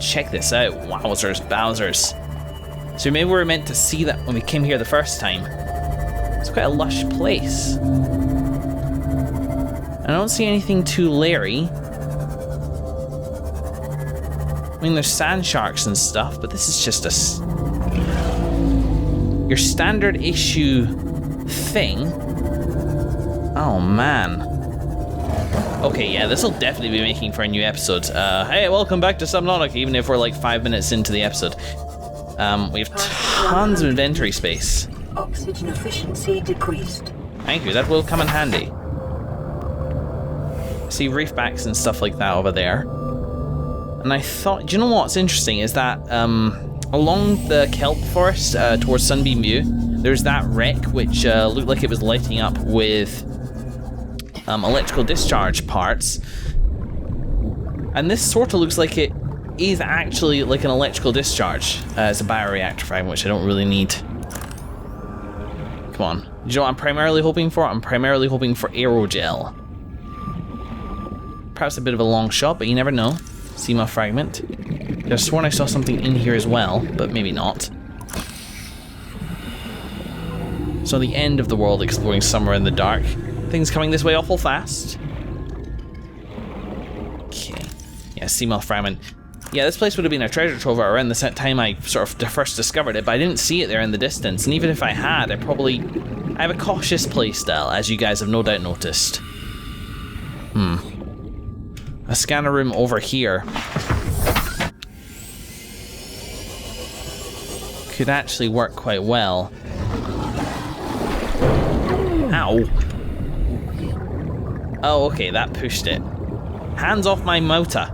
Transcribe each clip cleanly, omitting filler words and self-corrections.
check this out. Wowzers, bowsers. So maybe we were meant to see that when we came here the first time. It's quite a lush place. I don't see anything too leery. I mean, there's sand sharks and stuff, but this is just your standard issue thing. Oh man. Okay, yeah, this will definitely be making for a new episode. Hey, welcome back to Subnautica, even if we're like 5 minutes into the episode. We have tons of inventory space. Oxygen efficiency decreased. Thank you, that will come in handy. I see reefbacks and stuff like that over there. And I thought, do you know what's interesting is that along the kelp forest towards Sunbeam View, there's that wreck which looked like it was lighting up with electrical discharge parts. And this sort of looks like it is actually like an electrical discharge. It's a bioreactor fragment, which I don't really need. Come on. You know what I'm primarily hoping for? I'm primarily hoping for aerogel. Perhaps a bit of a long shot, but you never know. Seema fragment. I've sworn I saw something in here as well, but maybe not. So the end of the world exploring somewhere in the dark. Things coming this way awful fast. Okay. Yeah, Seema fragment. Yeah, this place would have been a treasure trove around the time I sort of first discovered it, but I didn't see it there in the distance, and even if I had, I have a cautious playstyle, as you guys have no doubt noticed. A scanner room over here could actually work quite well. Ow. Oh, okay, that pushed it. Hands off my motor.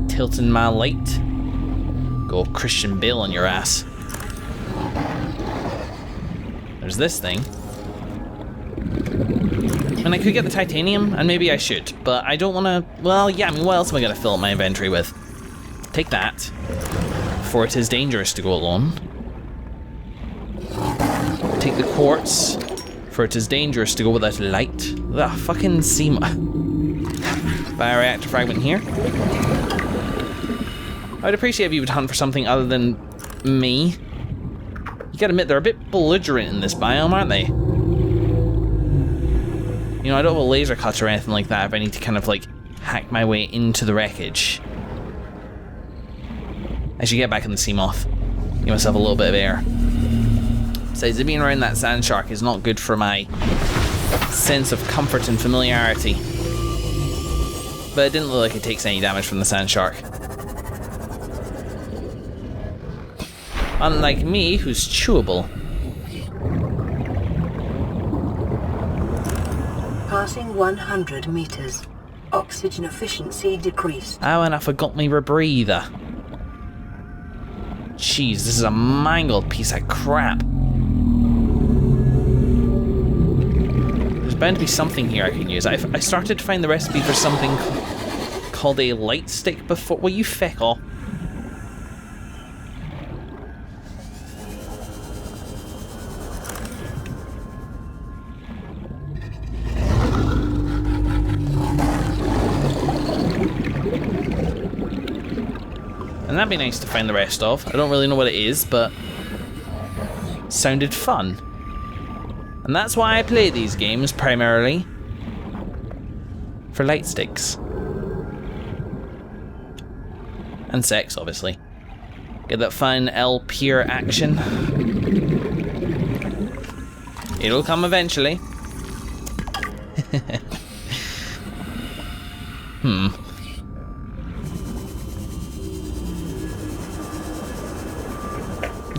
Tilting my light. Go Christian Bale on your ass. There's this thing. And I could get the titanium, and maybe I should, but I don't want to. Well, yeah, I mean, what else am I going to fill up my inventory with? Take that, for it is dangerous to go alone. Take the quartz, for it is dangerous to go without a light. The fucking Seema. Bioreactor fragment here. I'd appreciate if you would hunt for something other than me. You gotta admit, they're a bit belligerent in this biome, aren't they? You know, I don't have a laser cutter or anything like that if I need to kind of like hack my way into the wreckage. I should get back in the sea moth. Give myself a little bit of air. Besides, being around that sand shark is not good for my sense of comfort and familiarity. But it didn't look like it takes any damage from the sand shark. Unlike me, who's chewable. Passing 100 meters. Oxygen efficiency decreased. Oh, and I forgot my rebreather. Jeez, this is a mangled piece of crap. There's bound to be something here I can use. I started to find the recipe for something called a light stick before. Will you feck off? And that'd be nice to find the rest of. I don't really know what it is, but it sounded fun. And that's why I play these games, primarily. For light sticks. And sex, obviously. Get that fun L-peer action. It'll come eventually.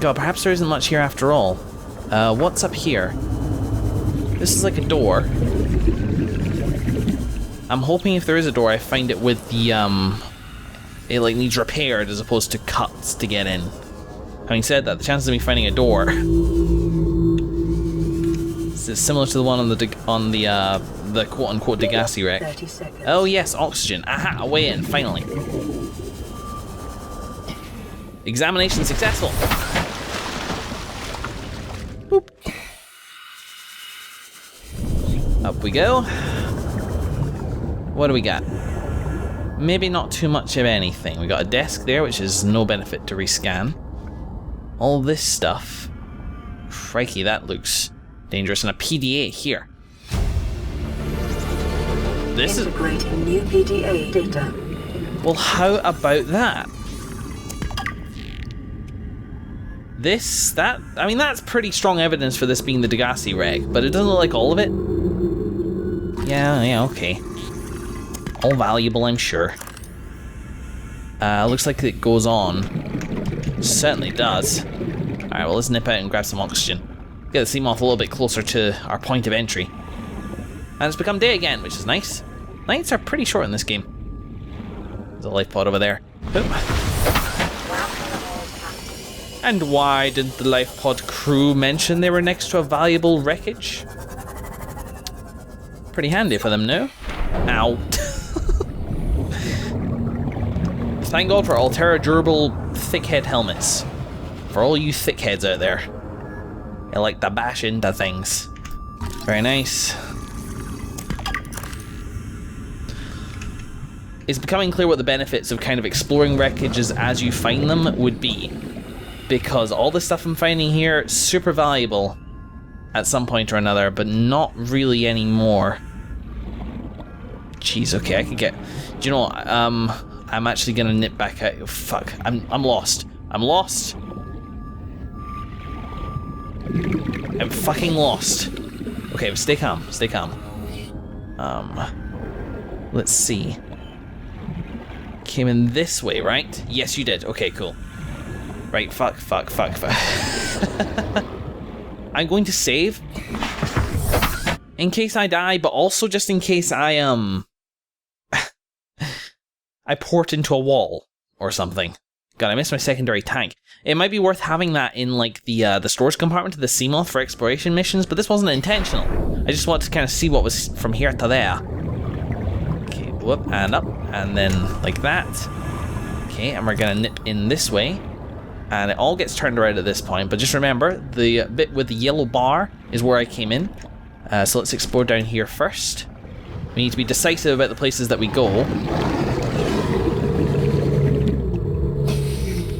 God, perhaps there isn't much here after all. What's up here? This is like a door. I'm hoping if there is a door, I find it with the, it like needs repaired as opposed to cuts to get in. Having said that, the chances of me finding a door is similar to the one on the quote-unquote Degassi wreck. 30 seconds. Oh yes, oxygen. Aha, a way in, finally. Examination successful. Boop. Up we go. what do we got? Maybe not too much of anything. We got a desk there, which is no benefit to rescan. All this stuff. Crikey, that looks dangerous. And a PDA here. This is... Integrating new PDA data. Well, how about that? I mean, that's pretty strong evidence for this being the Degassi wreck, but it doesn't look like all of it. Yeah, okay. All valuable, I'm sure. Looks like it goes on. Certainly does. Alright, well, let's nip out and grab some oxygen. Get the sea moth a little bit closer to our point of entry. And it's become day again, which is nice. Nights are pretty short in this game. There's a life pod over there. Oop. And why did the life pod crew mention they were next to a valuable wreckage? Pretty handy for them, no? Ow. Thank God for Altera durable thickhead helmets. For all you thickheads out there. I like to bash into things. Very nice. It's becoming clear what the benefits of kind of exploring wreckages as you find them would be. Because all the stuff I'm finding here, super valuable at some point or another, but not really anymore. Jeez, okay, I could get... Do you know what? I'm actually gonna nip back out. Oh, fuck, I'm lost. I'm lost. I'm fucking lost. Okay, but stay calm, stay calm. Let's see. Came in this way, right? Yes, you did. Okay, cool. Right, fuck. I'm going to save. In case I die, but also just in case I port into a wall or something. God, I missed my secondary tank. It might be worth having that in like the storage compartment of the Seamoth for exploration missions, but this wasn't intentional. I just wanted to kind of see what was from here to there. Okay, whoop, and up, and then like that. Okay, and we're gonna nip in this way. And it all gets turned around at this point, but just remember, the bit with the yellow bar is where I came in. So let's explore down here first. We need to be decisive about the places that we go.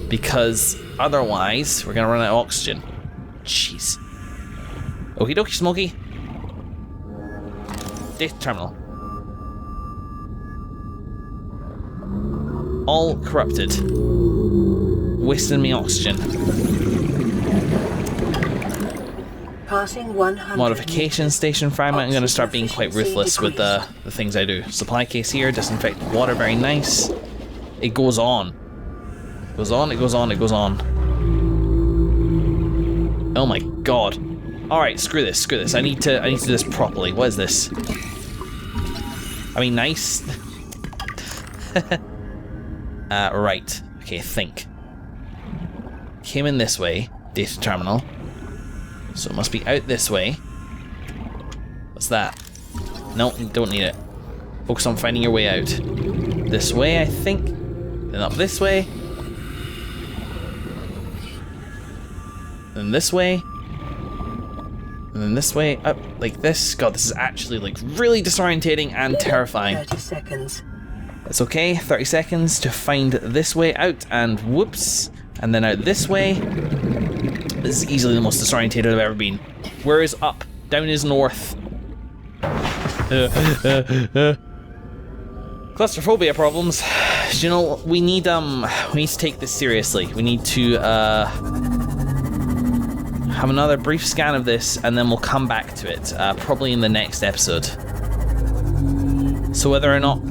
Because otherwise, we're gonna run out of oxygen. Jeez. Okie dokie, Smokey. Data terminal. All corrupted. Wasting me oxygen. Passing 100 Modification station fragment. I'm going to start being quite ruthless with the things I do. Supply case here, disinfect water, very nice. It goes on. It goes on, it goes on, it goes on. Oh my god. Alright, screw this. I need to do this properly. What is this? I mean, nice. Right. Okay, think. Came in this way, data terminal. So it must be out this way. What's that? No, don't need it. Focus on finding your way out. This way, I think. Then up this way. Then this way. And then this way, up like this. God, this is actually like really disorientating and terrifying. 30 seconds. It's okay, 30 seconds to find this way out, and whoops. And then out this way. This is easily the most disorientated I've ever been. Where is up? Down is north. Claustrophobia problems. You know, we need to take this seriously. We need to have another brief scan of this, and then we'll come back to it, probably in the next episode. So whether or not...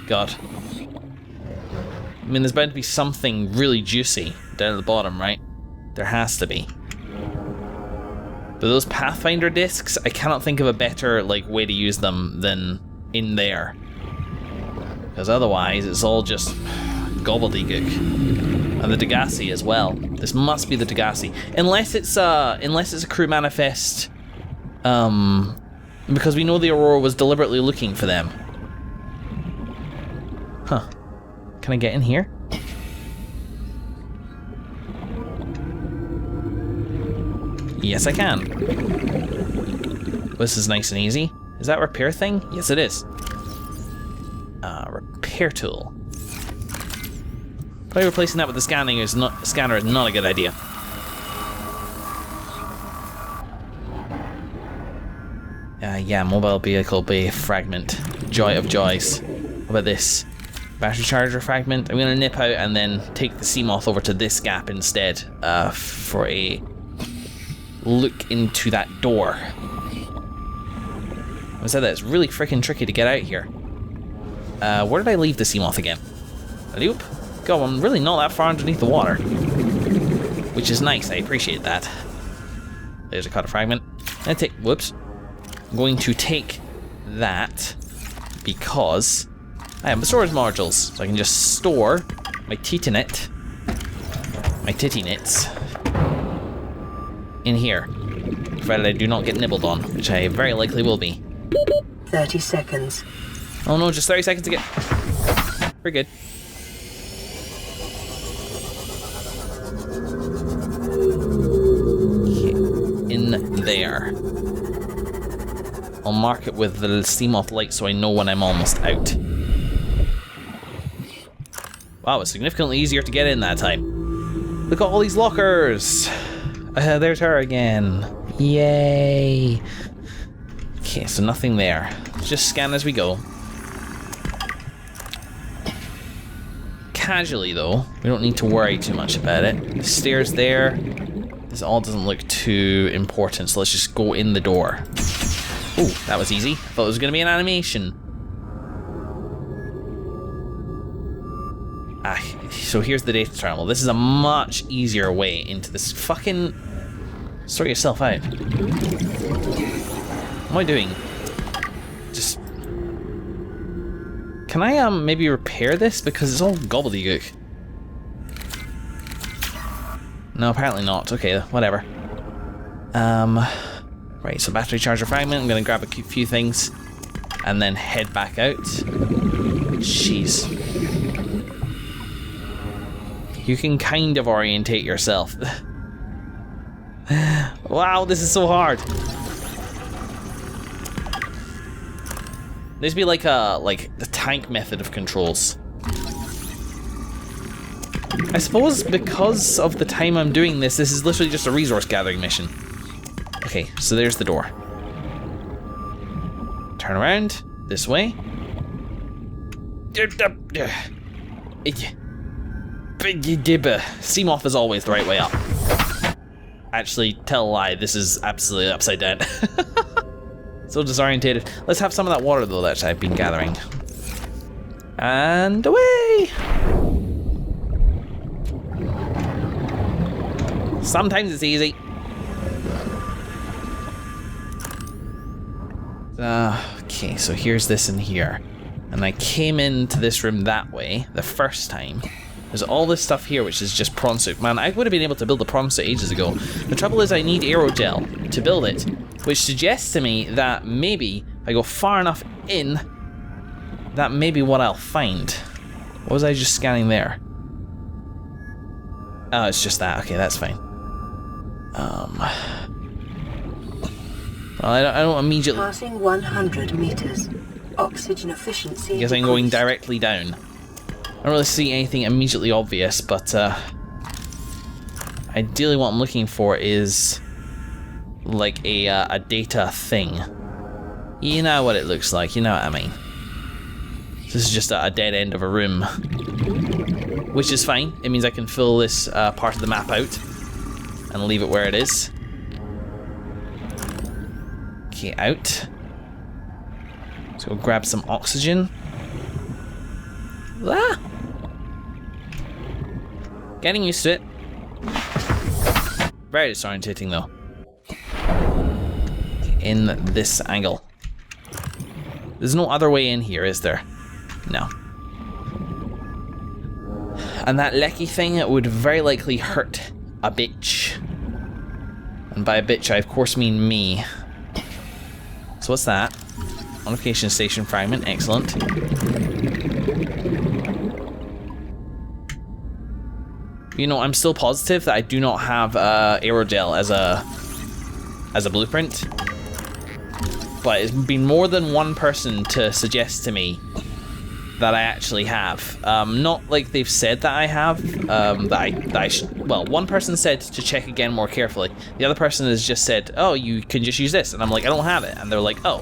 God. I mean, there's bound to be something really juicy down at the bottom, right? There has to be. But those Pathfinder discs, I cannot think of a better way to use them than in there. Because otherwise, it's all just gobbledygook. And the Degassi as well. This must be the Degassi, unless it's a crew manifest. Because we know the Aurora was deliberately looking for them. Huh. Can I get in here? Yes, I can. This is nice and easy. Is that a repair thing? Yes, it is. Repair tool. Probably replacing that with the scanner is not a good idea. Yeah, mobile vehicle bay fragment. Joy of joys. What about this? Battery charger fragment. I'm gonna nip out and then take the Seamoth over to this gap instead for a look into that door. I said that it's really freaking tricky to get out here. Where did I leave the Seamoth again? Oop. God, I'm really not that far underneath the water. Which is nice, I appreciate that. There's a cutter fragment. Whoops. I'm going to take that because I have the storage modules, so I can just store my titty nits in here, provided I do not get nibbled on, which I very likely will be. 30 seconds. Oh no, just 30 seconds to get... We're good. Okay, in there. I'll mark it with the Seamoth light so I know when I'm almost out. Wow, it's significantly easier to get in that time. Look at all these lockers! There's her again. Yay! Okay, so nothing there. Let's just scan as we go. Casually though, we don't need to worry too much about it. The stairs there. This all doesn't look too important, so let's just go in the door. Ooh, that was easy. I thought it was gonna be an animation. So here's the data terminal. This is a much easier way into this fucking... Sort yourself out. What am I doing? Just... Can I maybe repair this? Because it's all gobbledygook. No, apparently not. Okay, whatever. Right, so battery charger fragment. I'm gonna grab a few things and then head back out. Jeez. You can kind of orientate yourself. Wow, this is so hard. This be like the tank method of controls. I suppose because of the time I'm doing this, this is literally just a resource gathering mission. Okay, so there's the door. Turn around this way. Seamoth is always the right way up. Actually, tell a lie, this is absolutely upside down. So disorientated. Let's have some of that water though that I've been gathering. And away! Sometimes it's easy. Okay, so here's this in here. And I came into this room that way the first time. There's all this stuff here which is just prawn suit. Man, I would have been able to build a prawn suit ages ago. The trouble is I need aerogel to build it, which suggests to me that maybe if I go far enough in, that may be what I'll find. What was I just scanning there? Oh, it's just that. Okay, that's fine. Well, I don't immediately... Passing 100 meters. Oxygen efficiency. I guess I'm going directly down. I don't really see anything immediately obvious, but ideally what I'm looking for is like a data thing. You know what it looks like, you know what I mean. This is just a dead end of a room, which is fine. It means I can fill this part of the map out and leave it where it is. Okay, out. Let's go grab some oxygen. Ah! Getting used to it. Very disorientating though. In this angle. There's no other way in here, is there? No. And that lecky thing would very likely hurt a bitch. And by a bitch I of course mean me. So what's that? Modification station fragment, excellent. You know, I'm still positive that I do not have aerogel as a blueprint. but it's been more than one person to suggest to me that I actually have. Not like they've said that I have, that I should, well, one person said to check again more carefully. The other person has just said, oh, you can just use this. And I'm like, I don't have it. And they're like, oh.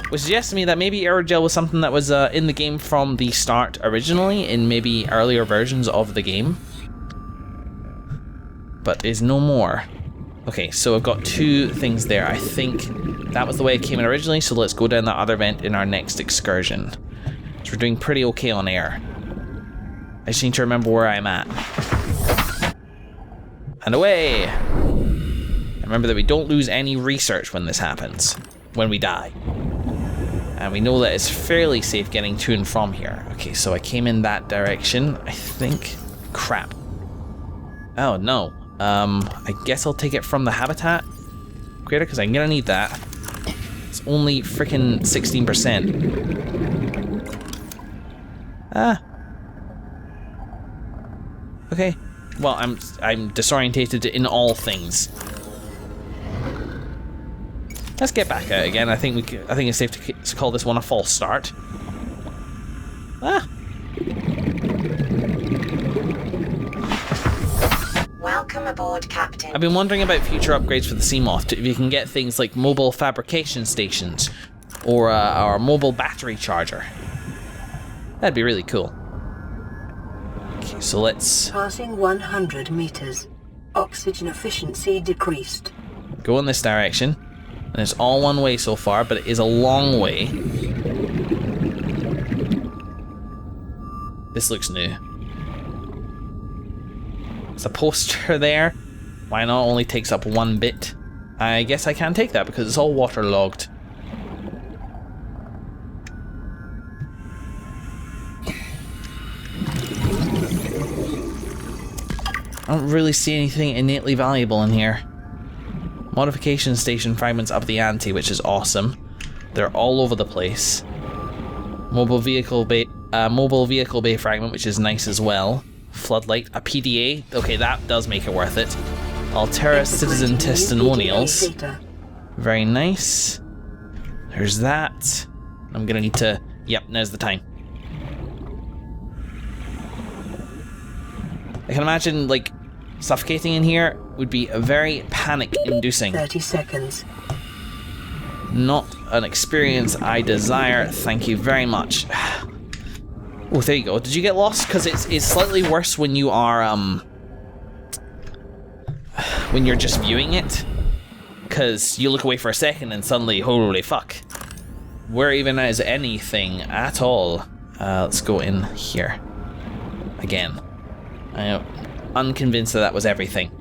Which suggests to me that maybe aerogel was something that was in the game from the start originally, in maybe earlier versions of the game. But is no more. Okay, so I've got 2 things there. I think that was the way it came in originally, so let's go down that other vent in our next excursion. So we're doing pretty okay on air. I just need to remember where I'm at. And away! And remember that we don't lose any research when this happens. When we die. And we know that it's fairly safe getting to and from here. Okay, so I came in that direction, I think. Crap. Oh, no. I guess I'll take it from the habitat creator, because I'm gonna need that. It's only freaking 16%. Ah. Okay. Well, I'm disorientated in all things. Let's get back out again. I think it's safe to call this one a false start. Ah. Welcome aboard, Captain. I've been wondering about future upgrades for the Seamoth. If you can get things like mobile fabrication stations or a mobile battery charger. That'd be really cool. Okay, so let's Passing 100 meters. Oxygen efficiency decreased. go in this direction. And it's all one way so far, but it is a long way. This looks new. There's a poster there. Why not? Only takes up 1 bit. I guess I can't take that because it's all waterlogged. I don't really see anything innately valuable in here. Modification station fragments up the ante, which is awesome. They're all over the place. Mobile vehicle bay fragment, which is nice as well. Floodlight, a PDA. Okay, that does make it worth it. Altera citizen testimonials. Very nice. There's that. I'm gonna need to. Yep, now's the time. I can imagine, like, suffocating in here would be very panic-inducing. 30 seconds. Not an experience I desire, thank you very much. Oh, there you go. Did you get lost? Because it's slightly worse when you are, when you're just viewing it. Because you look away for a second and suddenly, holy fuck. Where even is anything at all? Let's go in here. Again. I am unconvinced that was everything.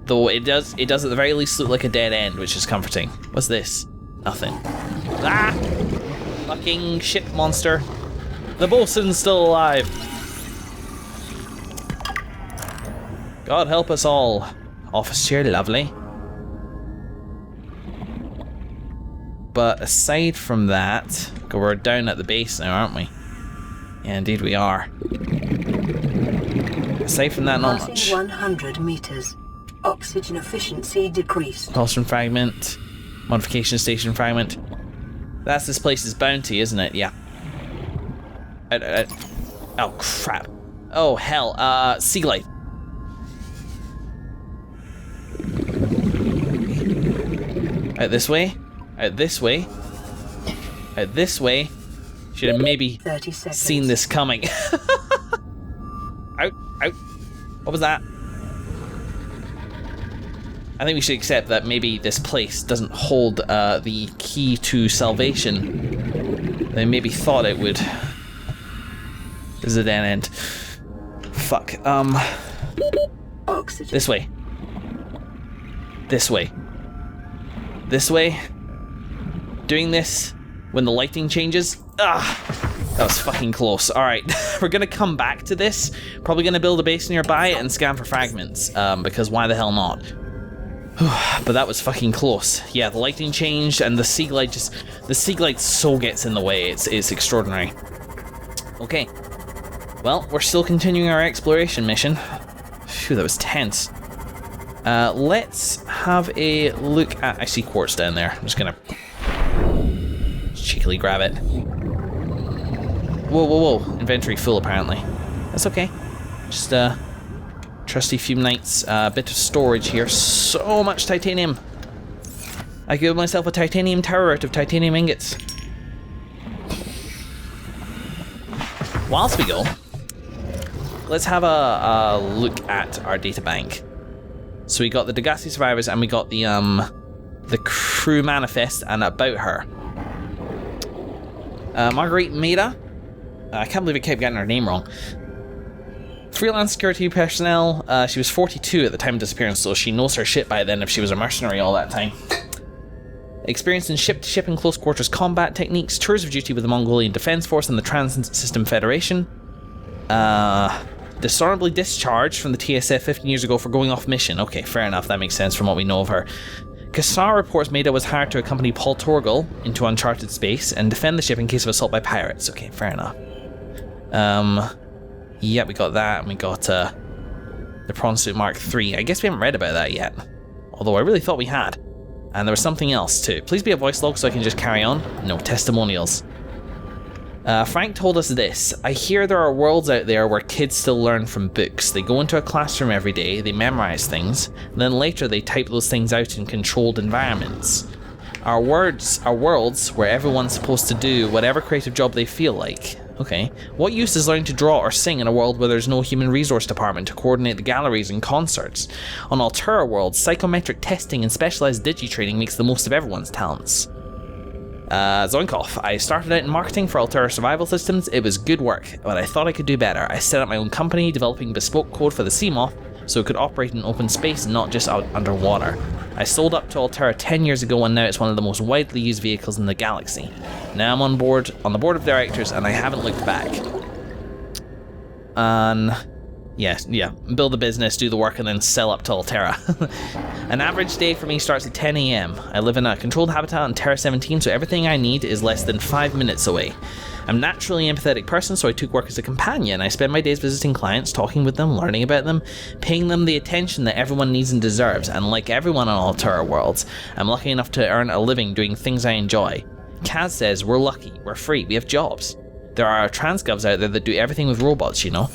Though it does at the very least look like a dead end, which is comforting. What's this? Nothing. Ah! Fucking shit monster. The bosun's still alive. God help us all. Office chair, lovely. But aside from that, we're down at the base now, aren't we? Yeah, indeed we are. Aside from that, not much. Passing 100 meters. Oxygen efficiency decreased. Propulsion fragment. Modification station fragment. That's this place's bounty, isn't it? Yeah. Oh, crap. Oh, hell. Sea glide. Out this way. Out this way. Out this way. Should have maybe seen this coming. Out. Out. What was that? I think we should accept that maybe this place doesn't hold the key to salvation. They maybe thought it would. This is a dead end. Fuck. Oxygen. This way. This way. This way. Doing this when the lighting changes. Ah! That was fucking close. Alright, we're gonna come back to this. Probably gonna build a base nearby and scan for fragments. Because why the hell not? But that was fucking close. Yeah, the lighting changed and the sea glide so gets in the way. It's extraordinary. Okay. Well, we're still continuing our exploration mission. Phew, that was tense. Let's have a look at... I see quartz down there. I'm just gonna cheekily grab it. Whoa, whoa, whoa. Inventory full, apparently. That's okay. Just, trusty Fume Knight's bit of storage here. So much titanium. I could build myself a titanium tower out of titanium ingots. Whilst we go, let's have a look at our data bank. So we got the Degassi survivors and we got the crew manifest and about her. Marguerite Maida. I can't believe I kept getting her name wrong. Freelance security personnel. She was 42 at the time of disappearance, so she knows her shit by then if she was a mercenary all that time. Experience in ship-to-ship and close quarters combat techniques, tours of duty with the Mongolian Defense Force and the Trans-System Federation. Dishonorably discharged from the TSF 15 years ago for going off mission. Okay, fair enough, that makes sense from what we know of her. Kassar reports Maida was hired to accompany Paul Torgal into uncharted space and defend the ship in case of assault by pirates. Okay, fair enough. Yeah, we got that, and we got the Prawn Suit Mark III. I guess we haven't read about that yet, although I really thought we had. And there was something else too. Please be a voice log so I can just carry on. No, testimonials. Frank told us this. I hear there are worlds out there where kids still learn from books. They go into a classroom every day, they memorize things, and then later they type those things out in controlled environments. Our worlds where everyone's supposed to do whatever creative job they feel like. Okay. What use is learning to draw or sing in a world where there's no human resource department to coordinate the galleries and concerts? On Altura worlds, psychometric testing and specialized digi-training makes the most of everyone's talents. Zoinkov, I started out in marketing for Altura survival systems. It was good work, but I thought I could do better. I set up my own company, developing bespoke code for the Seamoth so it could operate in open space and not just out underwater. I sold up to Altura 10 years ago and now it's one of the most widely used vehicles in the galaxy. Now I'm on the board of directors and I haven't looked back. And yeah, build a business, do the work and then sell up to Altura. An average day for me starts at 10 AM. I live in a controlled habitat on Terra 17, so everything I need is less than 5 minutes away. I'm naturally an empathetic person, so I took work as a companion. I spend my days visiting clients, talking with them, learning about them, paying them the attention that everyone needs and deserves, and like everyone on Altura worlds, I'm lucky enough to earn a living doing things I enjoy. Kaz says we're lucky, we're free, we have jobs. There are transgovs out there that do everything with robots, you know.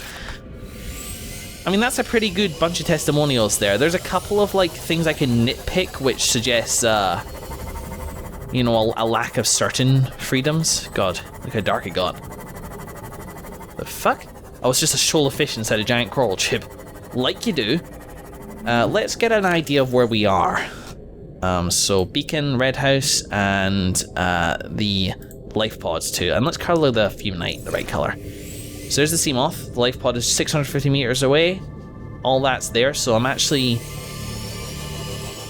I mean, that's a pretty good bunch of testimonials there. There's a couple of like things I can nitpick which suggests you know, a lack of certain freedoms. God, look how dark it got. The fuck? Oh, it's just a shoal of fish inside a giant coral chip. Like you do. Let's get an idea of where we are. So Beacon, Red House, and the life pods too. And let's colour the Fume Knight the right colour. So there's the Seamoth. The life pod is 650 meters away. All that's there, so I'm actually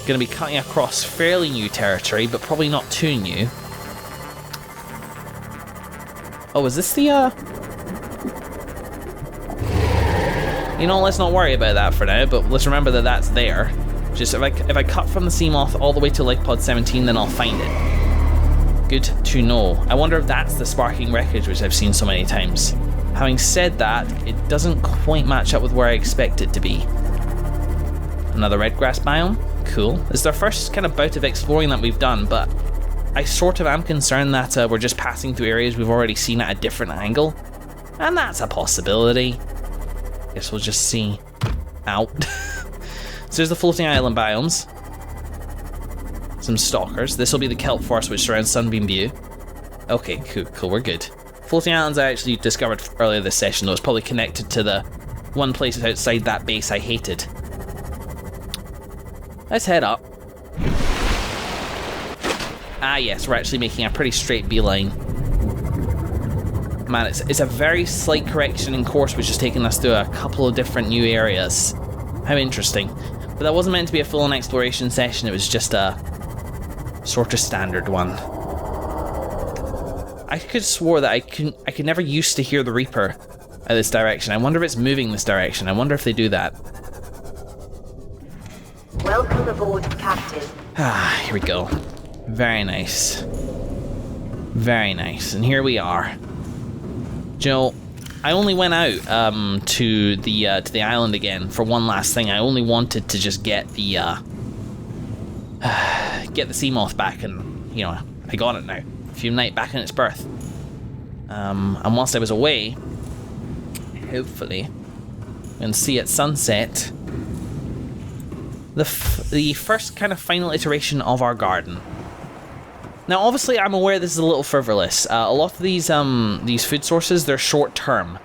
going to be cutting across fairly new territory, but probably not too new. Oh, is this the, You know, let's not worry about that for now, but let's remember that that's there. Just if I cut from the Seamoth all the way to Life Pod 17, then I'll find it. Good to know. I wonder if that's the sparking wreckage which I've seen so many times. Having said that, it doesn't quite match up with where I expect it to be. Another redgrass biome. Cool. This is our first kind of bout of exploring that we've done, but I sort of am concerned that we're just passing through areas we've already seen at a different angle, and that's a possibility. Guess we'll just see. Ow. So there's the floating island biomes. Some stalkers. This will be the kelp forest which surrounds Sunbeam View. Okay, cool, we're good. Floating islands I actually discovered earlier this session, though it's probably connected to the one place outside that base I hated. Let's head up. Ah yes, we're actually making a pretty straight beeline. Man, it's a very slight correction in course which has taken us through a couple of different new areas. How interesting. But that wasn't meant to be a full-on exploration session, it was just a sort of standard one. I could have swore that I could never used to hear the Reaper out this direction. I wonder if it's moving this direction. I wonder if they do that. Welcome aboard, Captain. Ah, here we go. Very nice. Very nice. And here we are. Joe, I only went out to the island again for one last thing. I only wanted to just get the Seamoth back, and you know, I got it now. Fume back in its berth. And whilst I was away, hopefully, we can see at sunset the first kind of final iteration of our garden. Now, obviously, I'm aware this is a little frivolous. A lot of these food sources, they're short term,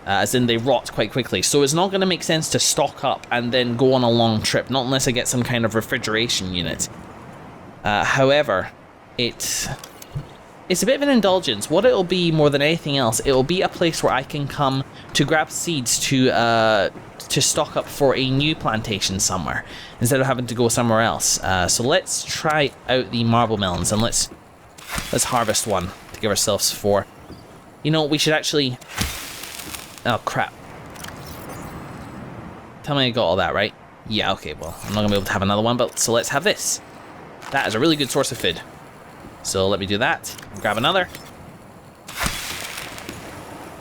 as in they rot quite quickly. So it's not going to make sense to stock up and then go on a long trip, not unless I get some kind of refrigeration unit. However, it's a bit of an indulgence. What it'll be more than anything else, it'll be a place where I can come to grab seeds to stock up for a new plantation somewhere, instead of having to go somewhere else. So let's try out the marble melons, and let's harvest one to give ourselves 4. You know, we should actually... Oh, crap. Tell me I got all that, right? Yeah, okay, well, I'm not going to be able to have another one, but so let's have this. That is a really good source of food. So let me do that. Grab another.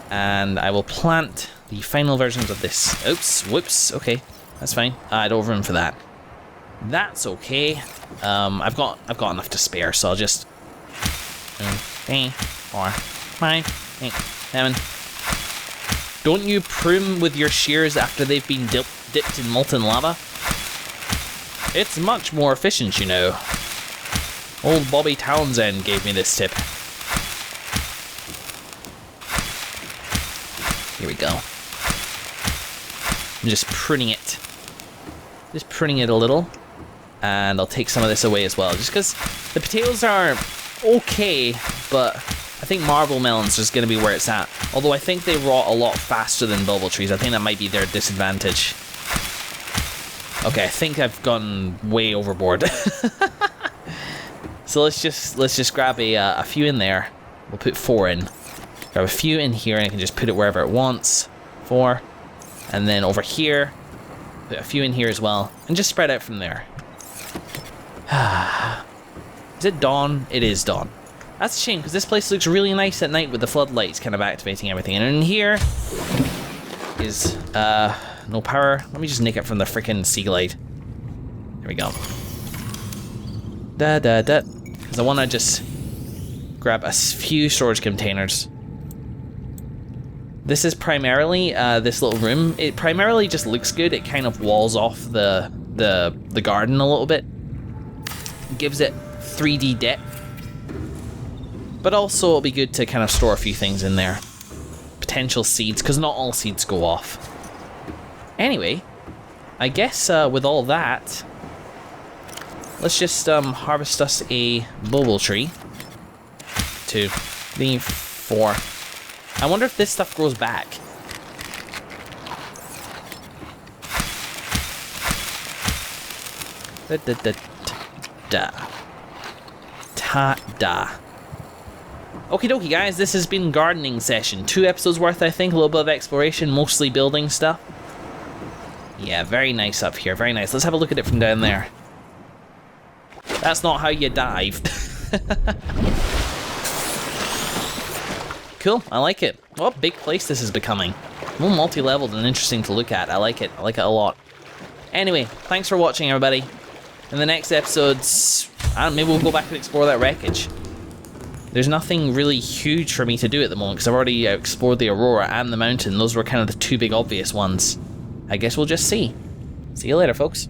And I will plant the final versions of this. Oops, whoops, okay. That's fine. I don't have room for that. That's okay. I've got enough to spare, so I'll just 2, 3, 4, 5, 6, 7. Don't you prune with your shears after they've been dipped in molten lava? It's much more efficient, you know. Old Bobby Townsend gave me this tip. Here we go. I'm just pruning it. Just pruning it a little. And I'll take some of this away as well. Just because the potatoes are okay, but I think marble melons is going to be where it's at. Although I think they rot a lot faster than bulb trees. I think that might be their disadvantage. Okay, I think I've gone way overboard. So let's just grab a few in there. We'll put 4 in. Grab a few in here, and I can just put it wherever it wants. 4. And then over here, put a few in here as well. And just spread out from there. Is it dawn? It is dawn. That's a shame, because this place looks really nice at night with the floodlights kind of activating everything. And in here is no power. Let me just nick it from the freaking sea glide. There we go. Because I want to just grab a few storage containers. This is primarily this little room. It primarily just looks good. It kind of walls off the garden a little bit. Gives it 3D depth. But also it'll be good to kind of store a few things in there. Potential seeds, because not all seeds go off. Anyway, I guess with all that, let's just harvest us a bulb tree. 2, 3, 4. I wonder if this stuff grows back. Ta-da. Okie dokie guys, this has been gardening session. 2 episodes worth, I think. A little bit of exploration, mostly building stuff. Yeah, very nice up here, very nice. Let's have a look at it from down there. That's not how you dive. Cool, I like it. What a big place this is becoming. More multi-leveled and interesting to look at. I like it a lot. Anyway, thanks for watching everybody. In the next episodes, maybe we'll go back and explore that wreckage. There's nothing really huge for me to do at the moment because I've already explored the Aurora and the mountain. Those were kind of the 2 big obvious ones. I guess we'll just see. See you later, folks.